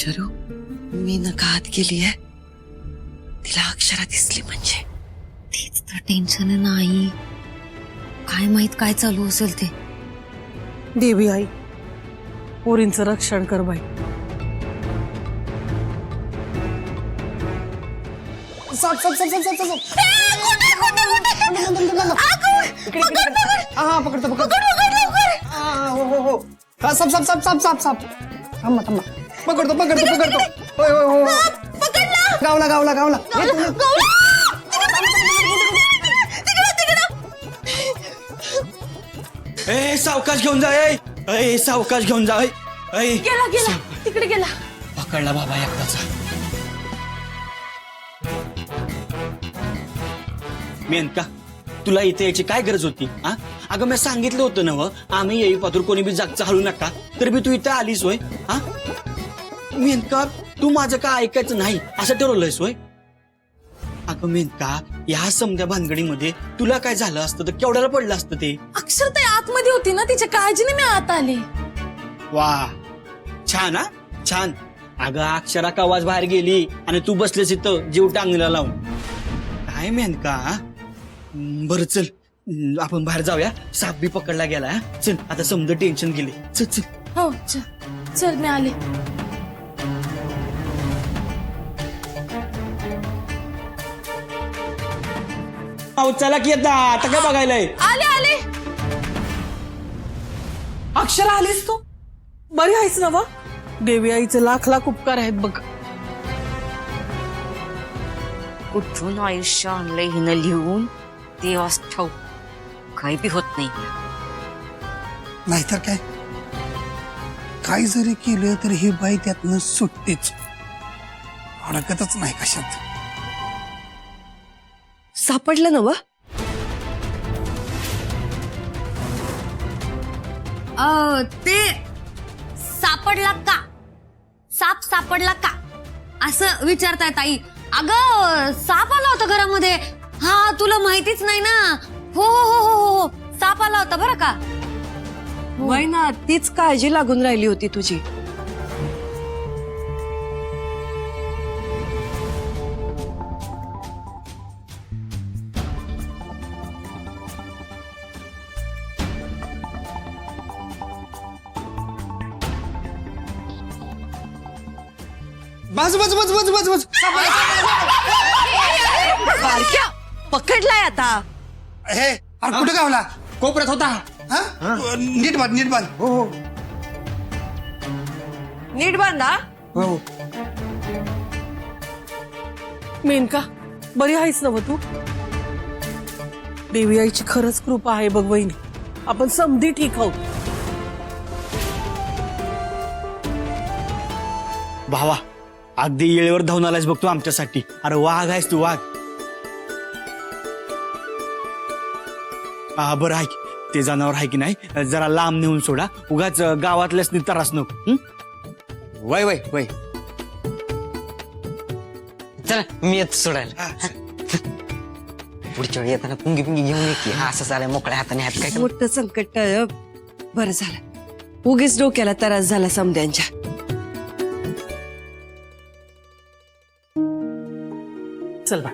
अक्षरू मी नकात गेली आहे तिला अक्षरा दिसली म्हणजे तेच तर टेन्शन नाही काय माहित काय चालू असेल ते देवी आई पोरींचं रक्षण कर बाई साप साप साप साप साप साप हा पकडतो हो हा साप साप साप साप साप साप थांबा थांबा पकडतो होय हो गावला ए सावकाश घेऊन जा ए सावकाश घेऊन जा गेला तिकडे गेला पकडला बाबा एकदाचा मेनका तुला इथे यायची काय गरज होती हा अगं मी सांगितलं होतं ना आम्ही येई पातूर कोणी बी जागचा हळू नका तर बी तू इथे आलीस होय हा मेनका तू माझं का ऐकायचं नाही असं ठरवलंयस होय अगं मेनका या समध्या भानगडीमध्ये तुला काय झालं असतं तर केवढ्याला पडलं असतं ते अक्षरता आतमध्ये होती ना तिच्या काळजीने मी आत आले वा छान हा छान अगं अक्षरा कवाच बाहेर गेली आणि तू बसलेस इथं जीव टांगणीला लावून काय मेनका बरं चल आपण बाहेर जाऊया साप बी पकडला गेला चल आता समजा टेन्शन गेले चल चल हो चल मी आले चला की आता काय बघायलाय आले अक्षरा आलीस तू बरी आहेस ना वा देवी आईचे लाख लाख उपकार आहेत बघ कुठून आयुष्य आणलंय हिनं लिहून देवास ठाऊ काही बी होत नाही नाहीतर काय जरी केलं तरी ही बाई त्यातनं सुटतेच अडकतच नाही कशात सापडलं ना वा ते सापडला का साप सापडला का असं विचारतायत आई अगं साप आला होता घरामध्ये हा तुला माहितीच नाही ना हो साप आला होता बरं का वय ना तीच काळजी लागून राहिली होती तुझी बस बस बस बस बस बस बारक्या पकडलाय आता हे अरे कुठे गावला कोपऱ्यात होता हा नीट बांध हो नीट बांधा हो मेनका बरी आहेस ना व तू देवी आईची खरंच कृपा आहे बघ वहिनी आपण समधी ठीक आहोत भावा अगदी येळेवर धावून आलायस बघतो आमच्यासाठी अरे वाघ आहेस तू वाघ बरं आहे ते जनावर आहे की नाही जरा लांब नेऊन सोडा उगाच गावातल्याच त्रास नको वय वय वय चला मी येत सोडायला पुढच्या वेळी येताना पुंगी पुंगी घेऊन ये की हा असं चालाय मोकळ्या हाताने हात काय मोठं संकट टळलं. बरं झालं उगीच डोक्याला त्रास झाला समद्यांच्या चल बा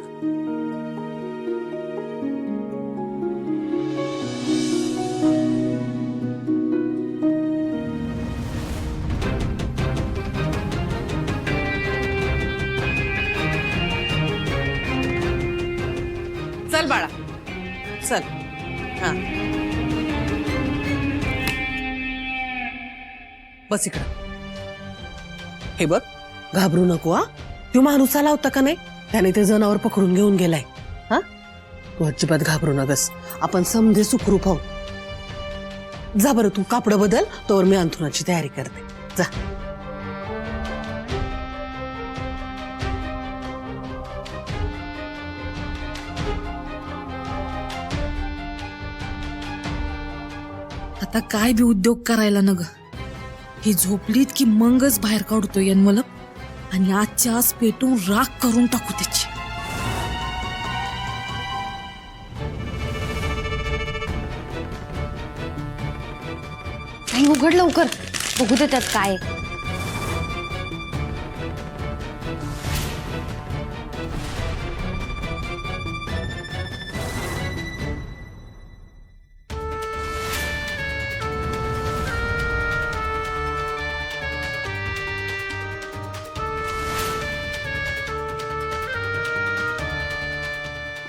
चल बाळा चल हा बस इकडं हे बघ घाबरू नको हा तू माणूस आला होता का नाही त्याने ते जनावर पकडून घेऊन गेलाय हा तू अजिबात घाबरू नकस आपण समधे सुखरूप आहोत जा बरं तू कापड बदल तोवर मी अंथरुणाची तयारी करते जा आता काय बी उद्योग करायला न ग ही झोपलीत की मंगच बाहेर काढतो यन्मल आणि आजच्या आज पेटून राख करून टाकू त्याची काही उघड लवकर बघू दे त्यात काय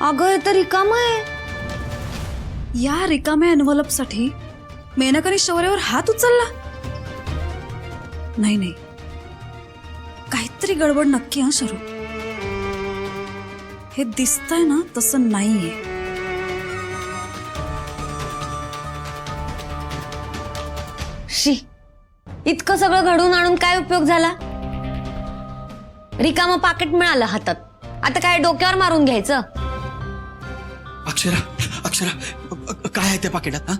अगं हे तर रिकाम आहे. या रिकाम्या एनव्हलपसाठी मेनकाने शौर्यावर हात उचलला. नाही नाही, काहीतरी गडबड नक्की हा शरू. हे दिसतंय ना तसं नाहीये. शी, इतकं सगळं घडून आणून काय उपयोग झाला? रिकामं पाकिट मिळालं हातात, आता काय डोक्यावर मारून घ्यायचं? अक्षरा अक्षरा काय आहे त्या पाकिटात? हा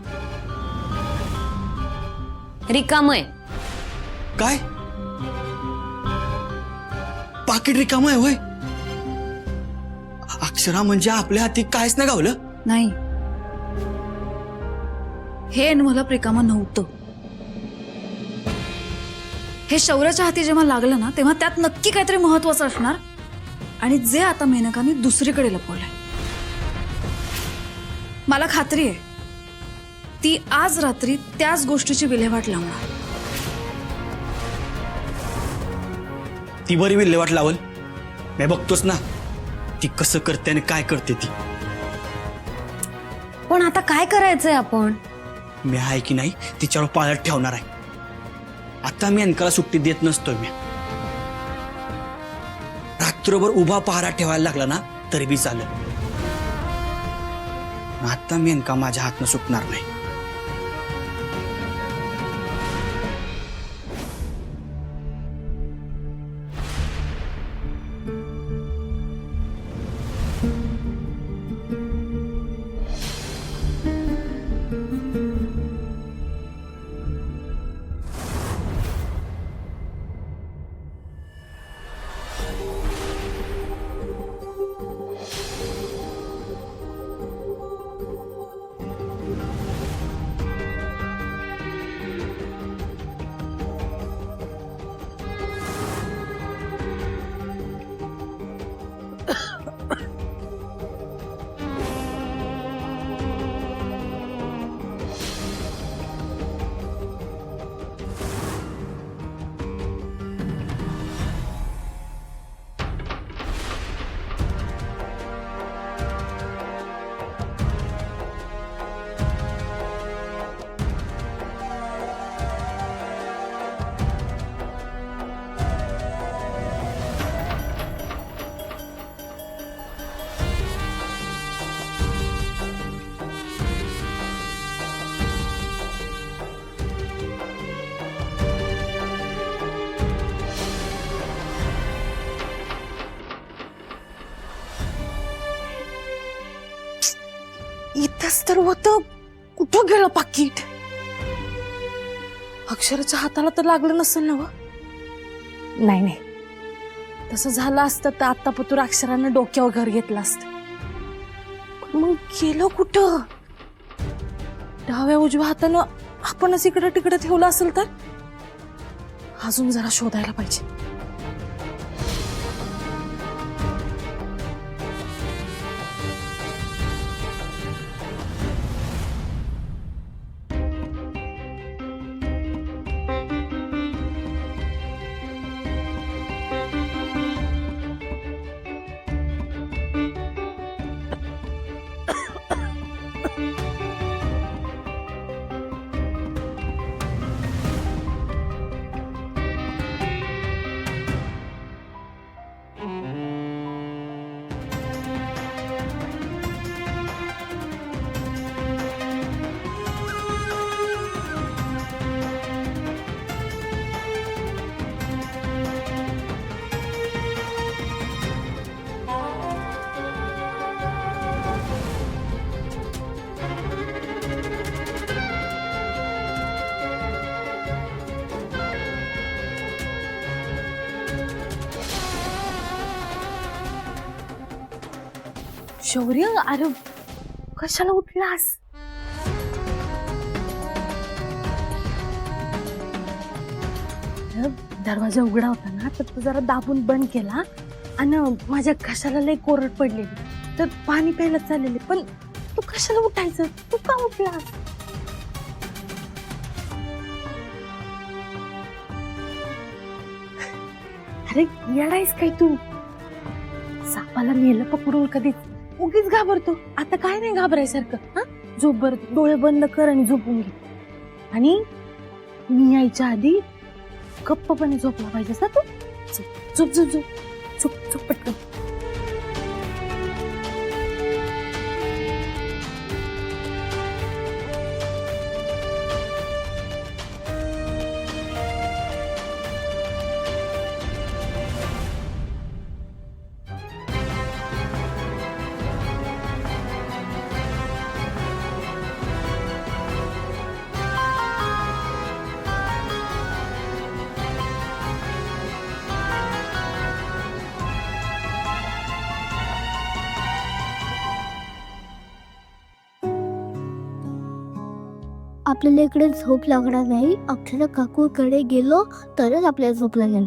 रिकामं आहे. काय पाकिट रिकामं आहे होय? अक्षरा म्हणजे आपल्या हाती कायच नाही गावलं? नाही, हे एनव्हलप रिकामं नव्हतं. हे शौर्याच्या हाती जेव्हा लागलं ना तेव्हा त्यात नक्की काहीतरी महत्वाचं असणार, आणि जे आता मेनकाने दुसरीकडे लपवलंय. मला खात्री आहे ती आज रात्री त्याच गोष्टीची विल्हेवाट लावणार. ती बरी विल्हेवाट लावल. मी बघतोच ना ती कसं करते आणि काय करते ती. पण आता काय करायचंय आपण? मी आहे की नाही तिच्यावर पाळत ठेवणार आहे. आता मी अनकाला सुट्टी देत नसतोय. मी रात्रभर उभा पहारा ठेवायला लागला ना तरी बी चालेल. आता मी अनका माझ्या हातनं सुटणार नाही. इथंच तर होतं. कुठं गेलं पाकिट? अक्षराच्या हाताला तर लागलं नसेल ना? नाही नाही, तसं झालं असतं तर आता पतूर अक्षरानं डोक्यावर घर घेतलं असतं. पण मग गेलं कुठं? डाव्या उजव्या हातानं आपणच इकडे तिकडे ठेवलं असेल तर अजून जरा शोधायला पाहिजे. शौर्य, अरे कशाला उठलास? दरवाजा उघडा होता ना तर तू जरा दाबून बंद केला आणि माझ्या घशाला लय कोरड पडलेली तर पाणी प्यायला चाललेले. पण तू कशाला उठायचं? तू का उठलास? अरे येडायस काय तू? सापाला नेलं पकडून कधीच उगीच घाबरतो. आता काय नाही घाबरायसारखं. हा झोप बर, डोळे बंद कर आणि झोपून घे. आणि मी यायच्या आधी गप्पपणे झोपला पाहिजेस ना तू. झोप झोप झोप झोप झोप पटकन. आपल्याला इकडे झोप लागणार नाही. अक्षरा काकूकडे गेलो तरच आपल्याला झोप लागेल.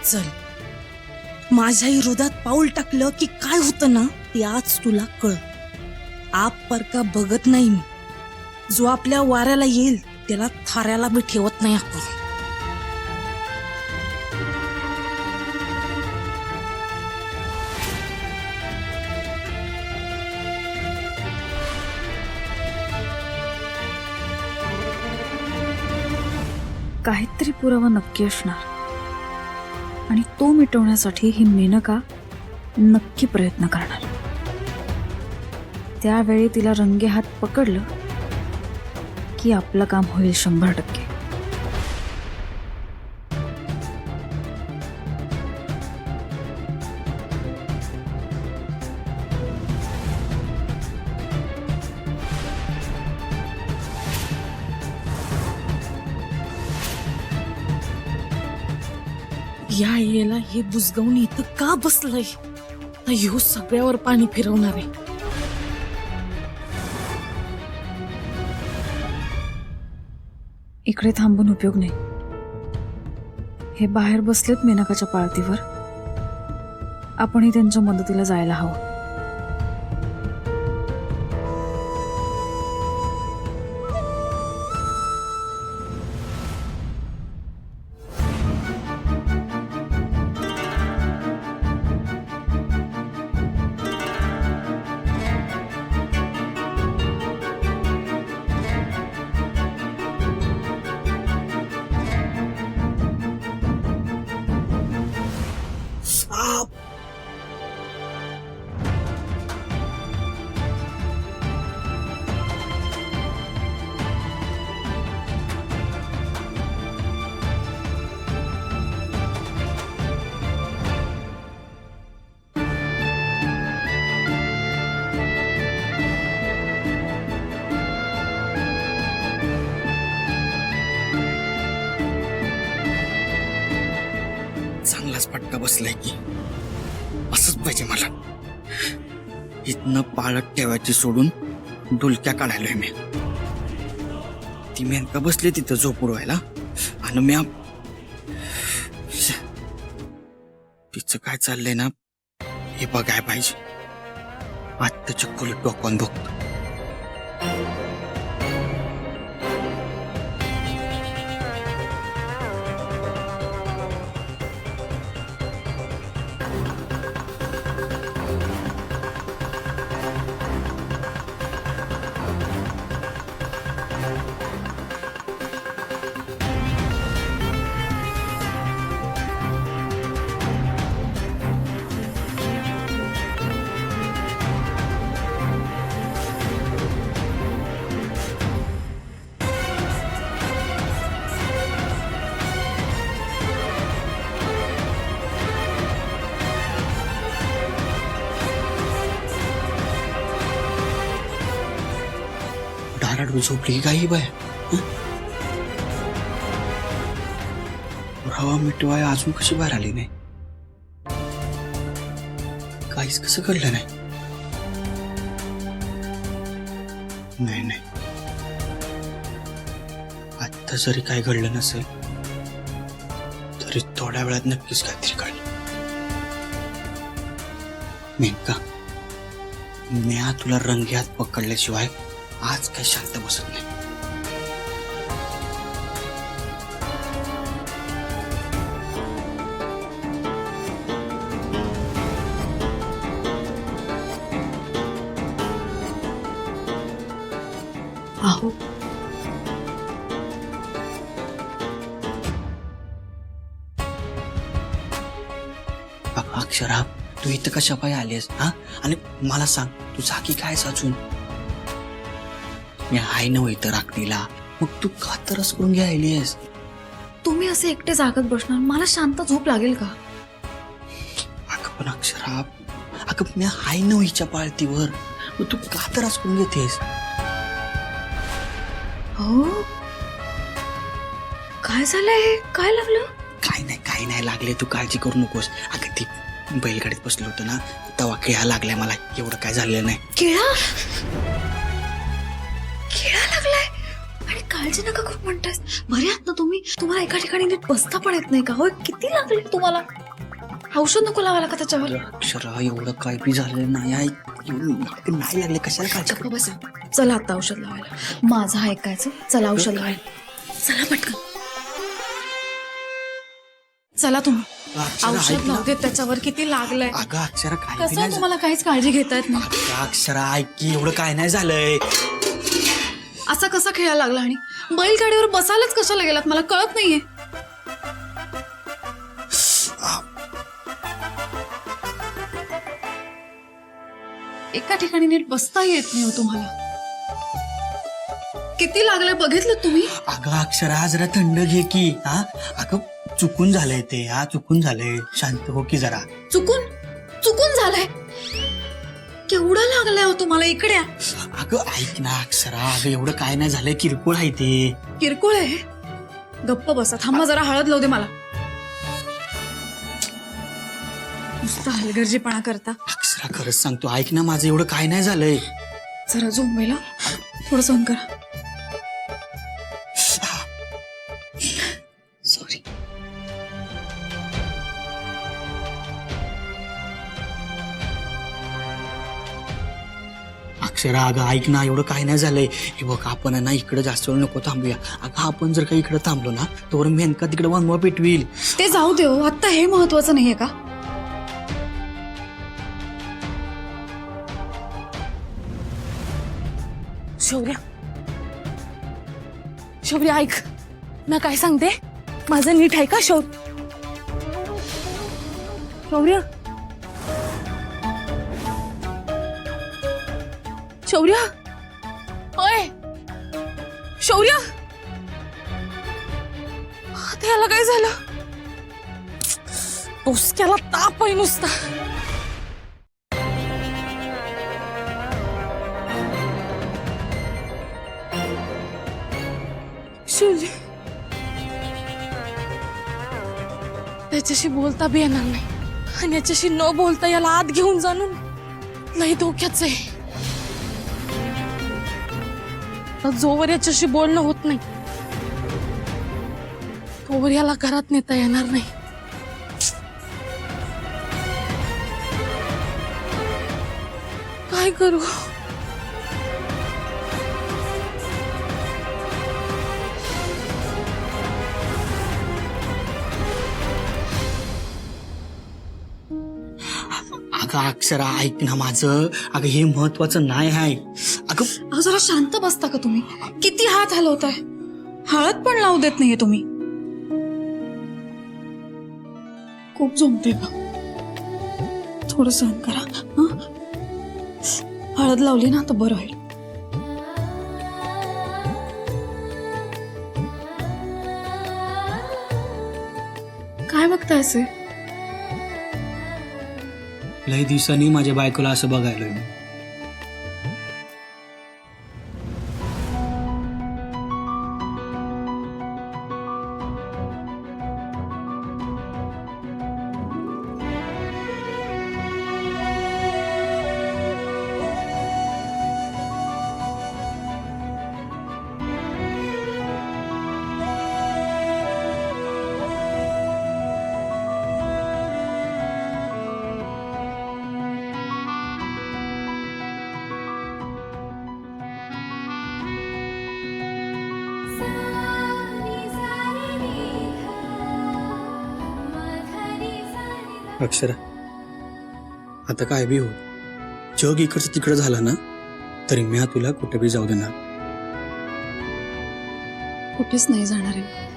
चल, माझ्या विरोधात पाऊल टाकलं की काय होतं ना ते आज तुला कळ. आप परका बघत नाही मी. जो आपल्या वाऱ्याला येईल त्याला थाऱ्याला बी ठेवत नाही आपण. काहीतरी पुरावा नक्की असणार आणि तो मिटवण्यासाठी ही मेनका नक्की प्रयत्न करणार. त्यावेळी तिला रंगेहात पकडलं की आपलं काम होईल 100%. या येला हे बुजगावून इथं का बसलंय? ह्यो सगळ्यावर पाणी फिरवणार आहे. इकडे थांबून उपयोग नाही. हे बाहेर बसलेत मेनकाच्या पाळतीवर. आपणही त्यांच्या मदतीला जायला हवं. मलाच फटका बसलाय की असंच पाहिजे मला. इथनं पाळत ठेवायची सोडून डुलक्या काढायलोय मी. ती मेनका बसली तिथं झोप उडवायला आणि मी तिचं काय चाललंय ना हे बघाय पाहिजे. आत्ताच्या खोलीत डोकावून बघतो. डाराडून झोपली की काही बाय. हवा मिटवाय अजून कशी बाहेर आली नाही. काहीच कसं घडलं नाही. नाही नाही आता जरी काय घडलं नसेल तरी थोड्या वेळात नक्कीच काहीतरी कळलं. मेनका मी तुला रंगे हात पकडल्याशिवाय आज काही शांत बसत नाही. आहो अक्षरा तू इथं कशा पाय आलीस हा? आणि मला सांग तू जागी काय साचून. मी आहे ना इथं राखणीला. मग तू का तरस करून घ्यायलीस. तुम्ही असे एकटे जागत बसणार मला शांत झोप लागेल का? अगं पण अक्षरा अगं मी आहे ना हिच्या पाळतीवर. मग तू का तरस करून घेतेस. हो काय झालंय काय लागलं? काय नाही लागले तू काळजी करू नकोस. अगं ती बैलगाडीत बसलो होतो ना तेव्हा खेळा लागलाय मला. एवढं काय झालेलं नाही. केळा लागलाय आणि काळजी नका खूप म्हणतायस. बरे आहात ना तुम्ही? तुम्हाला एका ठिकाणी नीट बसता पण येत नाही का? होय किती लागले तुम्हाला? औषध नको लावायला का त्याच्यावर? अक्षरा एवढं काय बी झालेलं नाही. नाही लागले कशाला काळजी करू. बसा चला आता औषध लावायला. माझं ऐकायचं. चला औषध लावायला. चला पटकन चला तुम्ही. औषध लावते त्याच्यावर. किती लागलंय. अगं अक्षरा काय बी कसं नाही तुम्हाला काहीच काळजी घेता येत नाही. अगं अक्षरा ऐक की एवढं काय नाही झालंय. असा कसा खेळायला लागला आणि बैलगाडीवर बसायलाच कशाला गेलात मला कळत नाहीये. एका ठिकाणी नीट बसता येत नाही हो तुम्हाला. किती लागलंय बघितलं तुम्ही? अगं अक्षरा जरा थंड घे की. हा अगं चुकून झालंय ते. हा चुकून झालंय. शांत हो की जरा. चुकून झालंय. केवढं लागलंय हो तुम्हाला? इकडे या. अगं ऐक ना अक्षरा अगं एवढं काय नाही झालंय. किरकोळ आहे ते. किरकोळ आहे. गप्प बसा. थांबा जरा हळद लावू दे मला. नुसतं हलगर्जीपणा करता. अक्षरा खरंच सांगतो ऐक ना माझं एवढं काय नाही झालंय. जरा झोंबेला थोडं सहन करा. सॉरी. अक्षरा अगं ऐक ना एवढं काय नाही झालंय. हे बघ आपण ना इकडे जास्त वेळ नको थांबूया. अगं आपण जर का इकडे थांबलो ना तर मेनका तिकडे वनवा पेटवील. ते जाऊ दे हो. आता हे महत्वाचं नाहीये का? शौर्य ऐक ना काय सांगते. माझं नीट आहे का शौर्य? ओय शौर्य त्याला काय झालं? डोसक्याला ताप आहे नुसता. त्याच्याशी बोलता बी येणार नाही आणि याच्याशी न बोलता याला आत घेऊन जाणून लई धोक्याच आहे. आता जोवर याच्याशी बोलणं होत नाही तोवर याला घरात नेता येणार नाही. काय करू? अगं अक्षरा ऐक ना माझं. अगं हे महत्वाचं नाही आहे. अगं अहो जरा शांत बसता का तुम्ही? किती हात हलवताय, हळद पण लावू देत नाहीये तुम्ही. खूप जमते का? थोडं सहन करा. हं? हळद लावली ना तर बरं होईल. काय बघताय असे? लय दिवसांनी माझ्या बायकोला असं बघायला. अक्षरा आता काय बी हो, जग इकडचं तिकडं झालं ना तरी मी तुला कुठे बी जाऊ देणार. कुठेच नाही जाणार आहे.